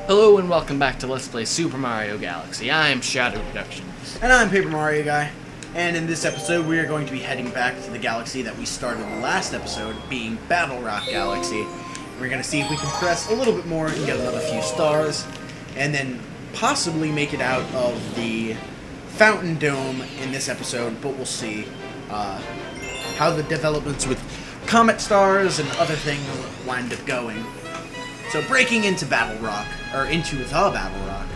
Hello and welcome back to Let's Play Super Mario Galaxy. I am ShadowyProductions. And I'm Paper Mario Guy. And in this episode, we are going to be heading back to the galaxy that we started the last episode, being Battlerock Galaxy. We're going to see if we can press a little bit more and get another few stars, and then possibly make it out of the Fountain Dome in this episode, but we'll see how the developments with Comet Stars and other things wind up going. So breaking into Battlerock, or into the Battlerock.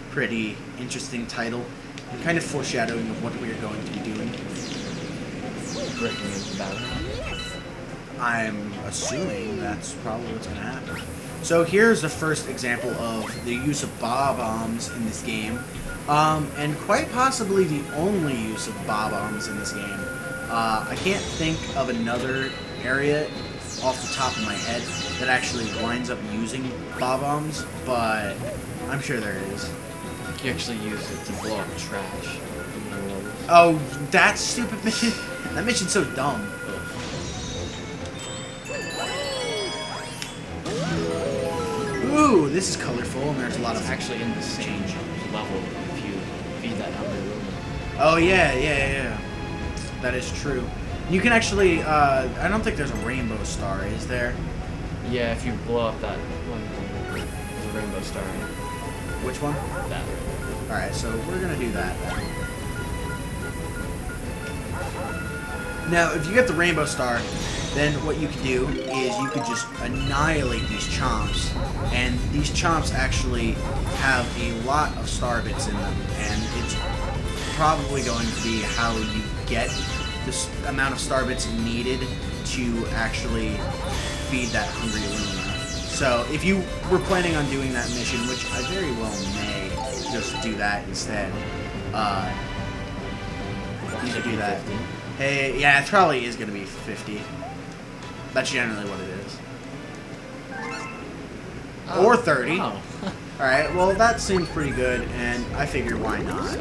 Pretty interesting title, and kind of foreshadowing of what we are going to be doing. Breaking into Battlerock. I'm assuming that's probably what's going to happen. So here's the first example of the use of bombs in this game, and quite possibly the only use of bombs in this game. I can't think of another area off the top of my head that actually winds up using bombs, but I'm sure there is. I think you actually use it to blow up trash. Oh, that stupid mission? That mission's so dumb. Ooh, this is colorful, and there's a lot It's of actually in the same level if you feed that number room. Oh, yeah. That is true. You can actually, I don't think there's a rainbow star, is there? Yeah, if you blow up that one, there's a rainbow star in it. Which one? That. Alright, so we're gonna do that. Now, if you get the rainbow star, then what you can do is you could just annihilate these chomps, and these chomps actually have a lot of star bits in them, and it's probably going to be how you get this amount of star bits needed to actually feed that hungry Luna. So if you were planning on doing that mission, which I very well may just do that instead, you could do that. Hey, yeah, it probably is going to be 50. That's generally what it is. Or 30. Oh. Alright, well that seems pretty good, and I figure why not.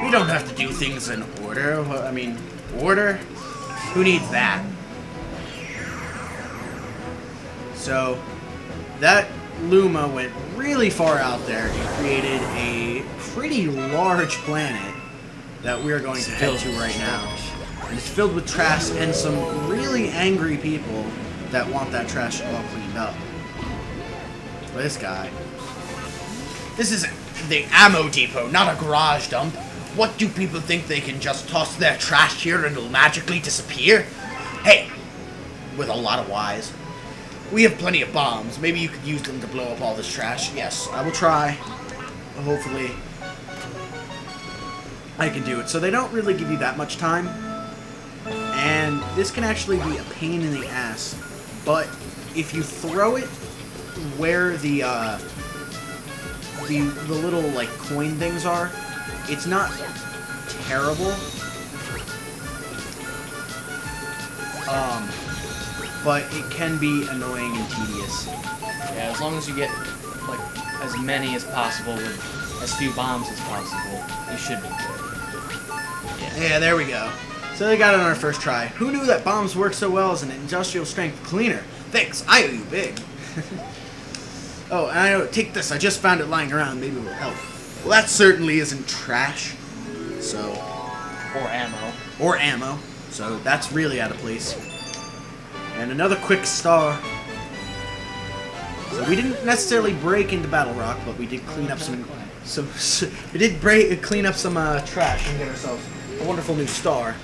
We don't have to do things in order. I mean, order? Who needs that? So, that Luma went really far out there and created a pretty large planet that we're going to head to right now. And it's filled with trash and some really angry people that want that trash all cleaned up. This guy. This is the ammo depot, not a garage dump. What do people think they can just toss their trash here and it'll magically disappear? Hey, with a lot of Y's. We have plenty of bombs. Maybe you could use them to blow up all this trash. Yes, I will try. Hopefully, I can do it. So they don't really give you that much time. And this can actually be a pain in the ass. But if you throw it where the little, like, coin things are, it's not terrible, but it can be annoying and tedious. Yeah, as long as you get like as many as possible with as few bombs as possible, you should be good. Yeah, there we go. So they got it on our first try. Who knew that bombs work so well as an industrial strength cleaner? Thanks, I owe you big. Oh, and I know, take this, I just found it lying around, maybe it will help. Well, that certainly isn't trash. So. Or ammo. Or ammo. So that's really out of place. And another quick star. So we didn't necessarily break into Battlerock, but we did clean up some clean up some trash and get ourselves a wonderful new star.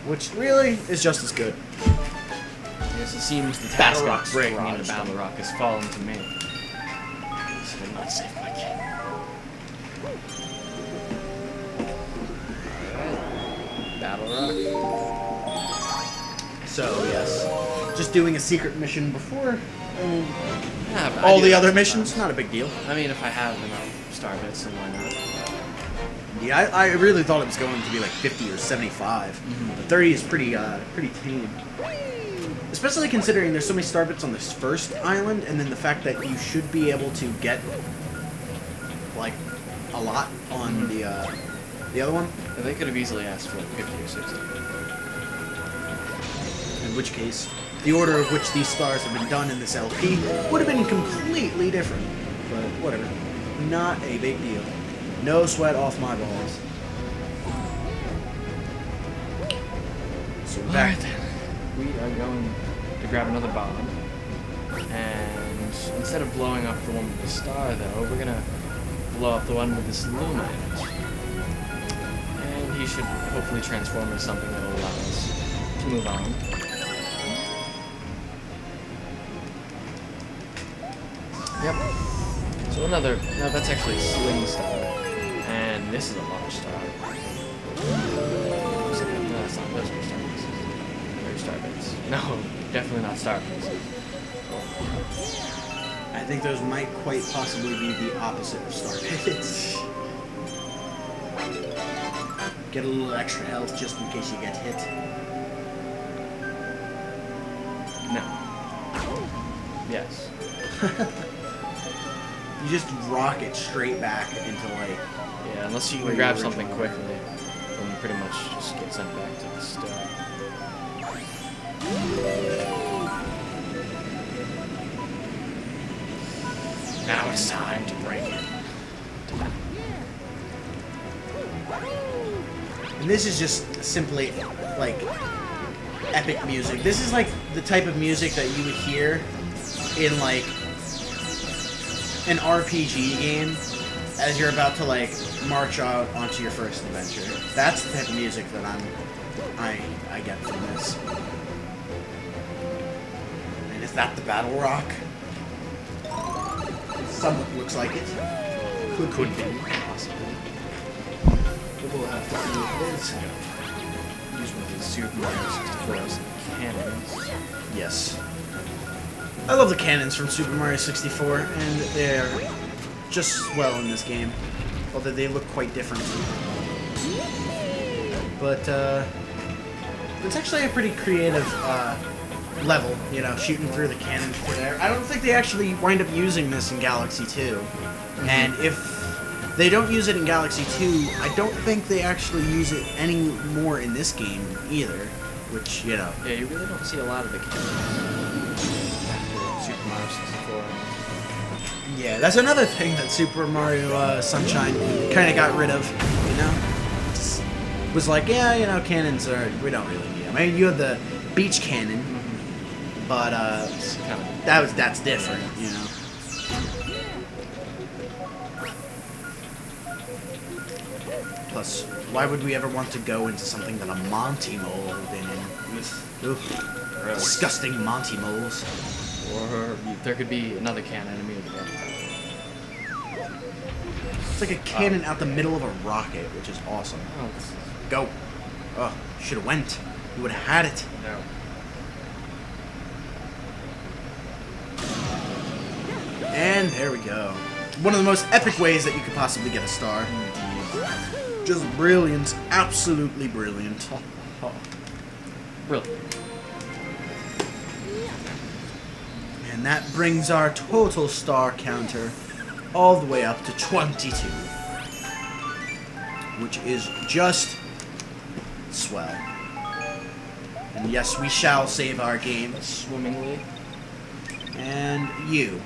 Which really is just as good. Yes, it seems the task of Battlerock's breaking into garage. Battlerock has fallen to me. So I'm not safe my kid. Battlerock. So yes, just doing a secret mission before Yeah, but I all do the that other sometimes. missions. Not a big deal. I mean, if I have enough star bits, then why not? Yeah, I really thought it was going to be like 50 or 75. But 30 is pretty tame. Especially considering there's so many star bits on this first island, and then the fact that you should be able to get like a lot on the other one. They could have easily asked for like 50 or 60. And which case the order of which these stars have been done in this LP would have been completely different. But whatever. Not a big deal. No sweat off my balls. So back Alright then. We are going to grab another bomb. And instead of blowing up the one with the star, though, we're gonna blow up the one with this Luma in it. And he should hopefully transform into something that will allow us to move on. Yep. So another, no, that's actually a Sling Star. And this is a Launch Star. No, that's not, those are Star Bases. They're Star Bases. No, definitely not Star Bases. I think those might quite possibly be the opposite of star pits. Get a little extra health just in case you get hit. No. Yes. You just rocket straight back into like... Yeah, unless you where can grab you something originally quickly, then you pretty much just get sent back to the start. Now it's time to break it. And this is just simply like epic music. This is like the type of music that you would hear in like an RPG game as you're about to like march out onto your first adventure. That's the type of music that I get from this. And is that the Battlerock? Somewhat looks like it. Could be. Possibly. We'll have to see what it is. Use one of these Super Mario 64's cannons. Yes. I love the cannons from Super Mario 64, and they're just swell in this game. Although they look quite different. But, it's actually a pretty creative, level, you know, shooting through the cannons through there. I don't think they actually wind up using this in Galaxy 2. Mm-hmm. And if they don't use it in Galaxy 2, I don't think they actually use it any more in this game either. Which, you know. Yeah, you really don't see a lot of the cannons after Super Mario 64. Yeah, that's another thing that Super Mario Sunshine kind of got rid of, you know? Just was like, yeah, you know, cannons are, we don't really need them. I mean, you have the beach cannon, but that's different, you know. Plus, why would we ever want to go into something that a Monty mole would have been in? Oof. Disgusting Monty moles. Or there could be another cannon immediately. It's like a cannon out the middle of a rocket, which is awesome. Oh, Go. Oh, should have went. You would have had it. no. And there we go. One of the most epic ways that you could possibly get a star. Just brilliant. Absolutely brilliant. Brilliant. And that brings our total star counter all the way up to 22. Which is just swell. And yes, we shall save our game. Swimmingly. And you.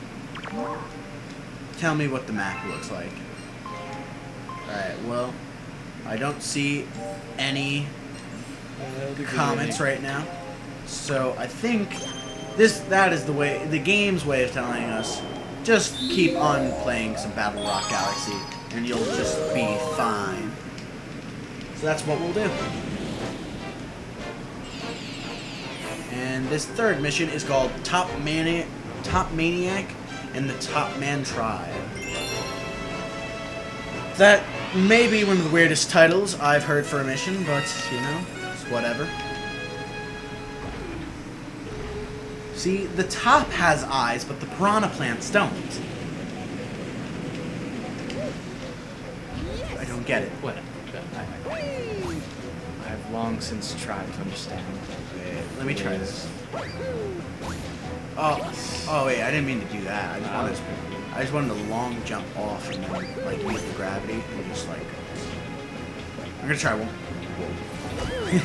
Tell me what the map looks like. Alright, well, I don't see any comments right now. So I think that is the game's way of telling us, just keep on playing some Battlerock Galaxy and you'll just be fine. So that's what we'll do. And this third mission is called Top Maniac and the Top Man Tribe. That may be one of the weirdest titles I've heard for a mission, but, you know, it's whatever. See, the top has eyes, but the piranha plants don't. I don't get it. Whatever. I have long since tried to understand. Wait, let me try this. Oh wait, I didn't mean to do that. I just wanted to long jump off and then, like, use the gravity and just, like... I'm gonna try one.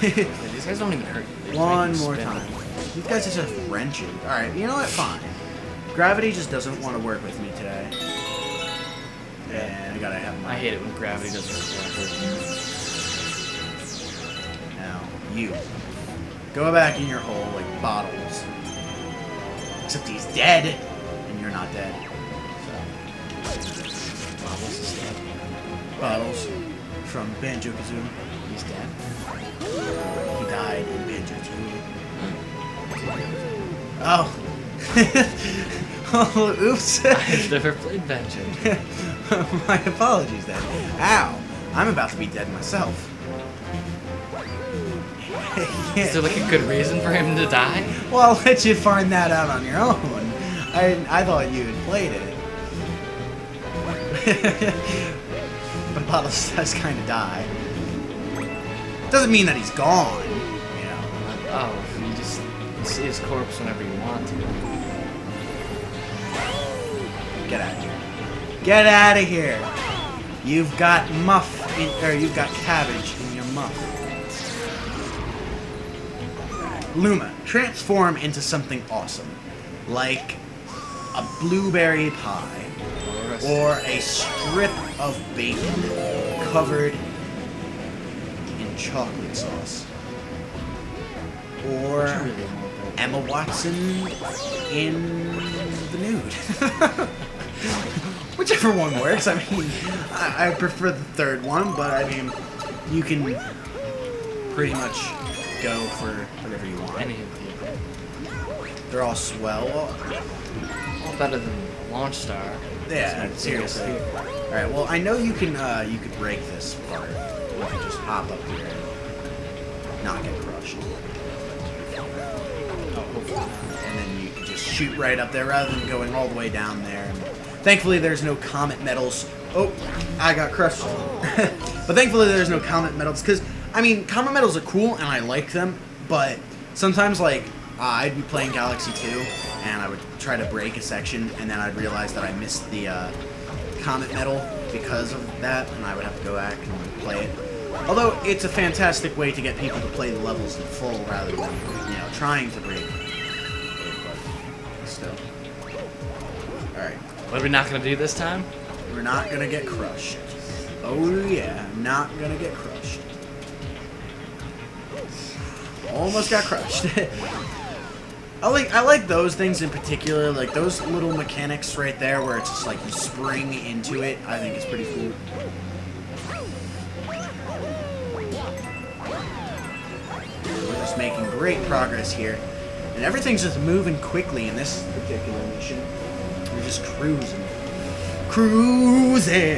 Yeah, these guys don't even hurt you. One more time. You guys just have wrenches. Alright, you know what? Fine. Gravity just doesn't want to work with me today. And I gotta have my... I hate it when gravity doesn't work. Now, you. Go back in your hole like Bottles. Except he's dead, and you're not dead. So. Bottles is dead. Bottles from Banjo-Kazooie. He's dead. He died in Banjo-Kazooie. Oh. Oh, oops. I've never played Banjo. My apologies then. Ow. I'm about to be dead myself. Is there like a good reason for him to die? Well, I'll let you find that out on your own. I thought you had played it. But Bottles does kind of die. Doesn't mean that he's gone, you know. Oh, you just see his corpse whenever you want to. Get out of here. Get out of here. You've got you've got cabbage in your muff. Luma, transform into something awesome. Like a blueberry pie. Or a strip of bacon covered in chocolate sauce. Or Emma Watson in the nude. Whichever one works. I mean, I prefer the third one, but I mean, you can pretty much go for whatever you want. Any of the They're all swell. all better than Launch Star. Yeah, seriously. Alright, well, I know you can, you could break this part. You can just hop up here and not get crushed. Oh, hopefully not. And then you can just shoot right up there rather than going all the way down there. And thankfully, there's no comet medals. Oh, I got crushed. But thankfully, there's no comet medals, because, I mean, comet medals are cool, and I like them, but sometimes, like, I'd be playing Galaxy 2, and I would try to break a section, and then I'd realize that I missed the Comet Medal because of that, and I would have to go back and play it. Although, it's a fantastic way to get people to play the levels in full rather than, you know, trying to break it, but still. Alright. What are we not going to do this time? We're not gonna get crushed. Oh yeah, not gonna get crushed. Almost got crushed. I like those things in particular, like those little mechanics right there where it's just like you spring into it. I think it's pretty cool. We're just making great progress here, and everything's just moving quickly in this particular mission. We're just cruising, cruising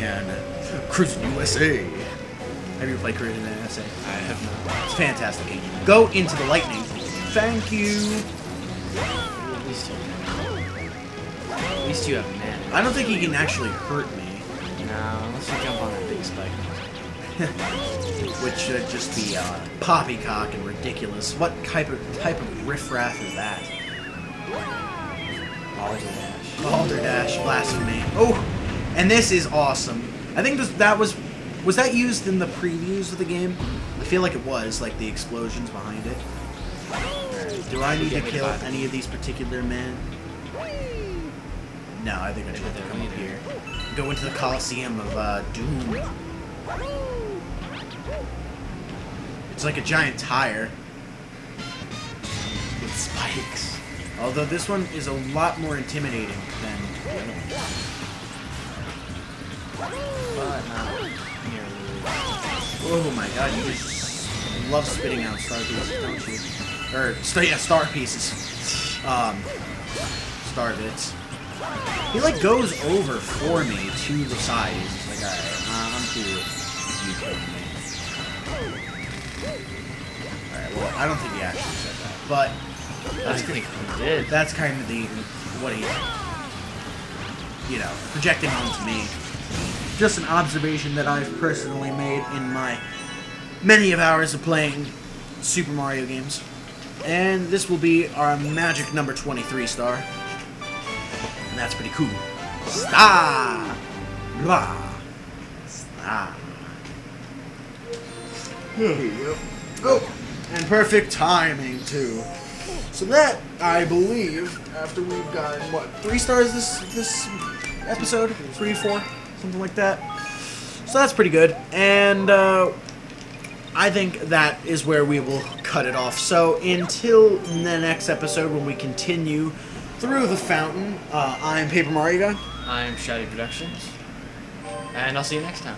USA. Have you ever played Cruising USA? I have not. It's a fantastic game. Go into the lightning. Thank you. At least you have mana. I don't think he can actually hurt me. No, unless you jump on that big spike. Which should just be poppycock and ridiculous. What type of riffraff is that? Balderdash. Balderdash, blasphemy. Oh, and this is awesome. I think that was that used in the previews of the game? I feel like it was, like the explosions behind it. Right, do I need to kill any of these particular men? No, I think I should have to come up here. Go into the Coliseum of Doom. It's like a giant tire With spikes. although this one is a lot more intimidating than the other one. But not nearly. Oh my god, you just love spitting out star pieces, don't you? Or, yeah, star pieces. Star bits. He, like, goes over for me to the side. He's just like, alright, I'm cool with you killing me. Alright, well, I don't think he actually said that, but I think he did. that's kind of what he, you know, projecting onto me. Just an observation that I've personally made in my many of hours of playing Super Mario games. And this will be our magic number 23 star. And that's pretty cool. Star! Blah! Star. There we go. Oh! And perfect timing, too. So that, I believe, after we've gotten, what, 3 stars this episode? 3, 4, something like that. So that's pretty good. And I think that is where we will cut it off. So until the next episode when we continue through the fountain, I'm Paper Mario Guy. I'm ShadowyProductions. And I'll see you next time.